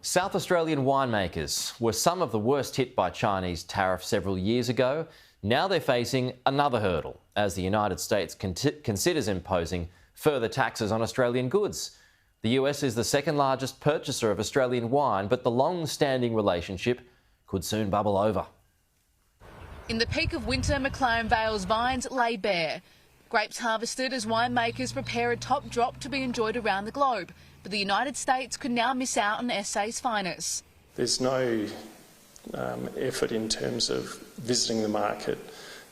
South Australian winemakers were some of the worst hit by Chinese tariffs several years ago. Now they're facing another hurdle as the United States considers imposing further taxes on Australian goods. The US is the second largest purchaser of Australian wine, but the long-standing relationship could soon bubble over. In the peak of winter, McLaren Vale's vines lay bare. Grapes harvested as winemakers prepare a top drop to be enjoyed around the globe. But the United States could now miss out on SA's finest. There's no effort in terms of visiting the market,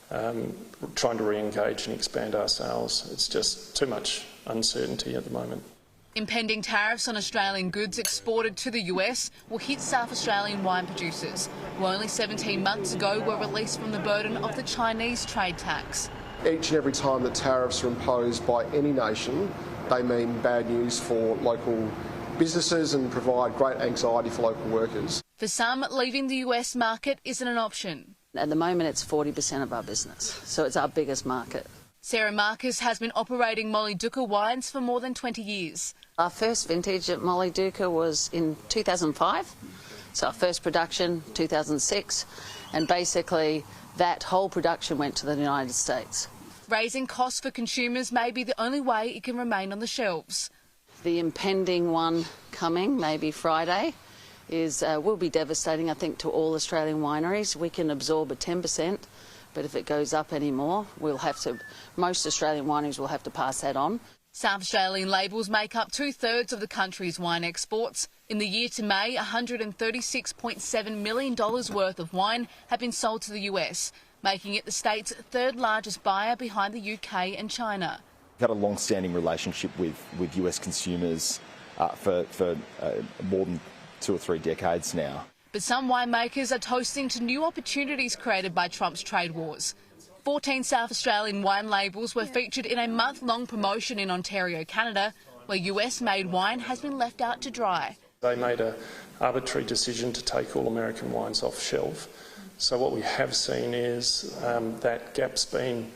trying to re-engage and expand our sales. It's just too much uncertainty at the moment. Impending tariffs on Australian goods exported to the US will hit South Australian wine producers, who only 17 months ago were released from the burden of the Chinese trade tax. Each and every time that tariffs are imposed by any nation, they mean bad news for local businesses and provide great anxiety for local workers. For some, leaving the US market isn't an option. At the moment, it's 40% of our business, so it's our biggest market. Sarah Marcus has been operating Molly Duca wines for more than 20 years. Our first vintage at Molly Duca was in 2005, so our first production, 2006, and basically that whole production went to the United States. Raising costs for consumers may be the only way it can remain on the shelves. The impending one coming, maybe Friday, will be devastating, I think, to all Australian wineries. We can absorb a 10%, but if it goes up any more, most Australian wineries will have to pass that on. South Australian labels make up 2/3 of the country's wine exports. In the year to May, $136.7 million worth of wine have been sold to the US, making it the state's third largest buyer behind the UK and China. We've had a long-standing relationship with US consumers for more than 2 or 3 decades now. But some winemakers are toasting to new opportunities created by Trump's trade wars. 14 South Australian wine labels were featured in a month-long promotion in Ontario, Canada, where US-made wine has been left out to dry. They made an arbitrary decision to take all American wines off shelf. So what we have seen is that gap's been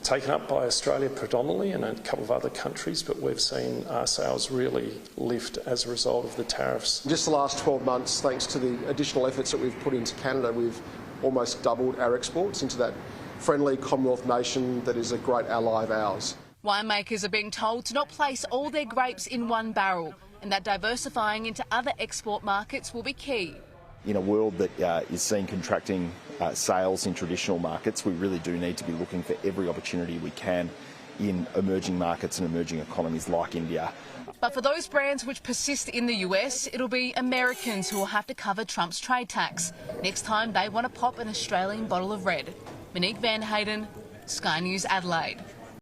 taken up by Australia predominantly and a couple of other countries, but we've seen our sales really lift as a result of the tariffs. Just the last 12 months, thanks to the additional efforts that we've put into Canada, we've almost doubled our exports into that friendly Commonwealth nation that is a great ally of ours. Winemakers are being told to not place all their grapes in one barrel and that diversifying into other export markets will be key. In a world that is seeing contracting sales in traditional markets, we really do need to be looking for every opportunity we can in emerging markets and emerging economies like India. But for those brands which persist in the US, it'll be Americans who will have to cover Trump's trade tax next time they want to pop an Australian bottle of red. Monique Van Hayden, Sky News Adelaide.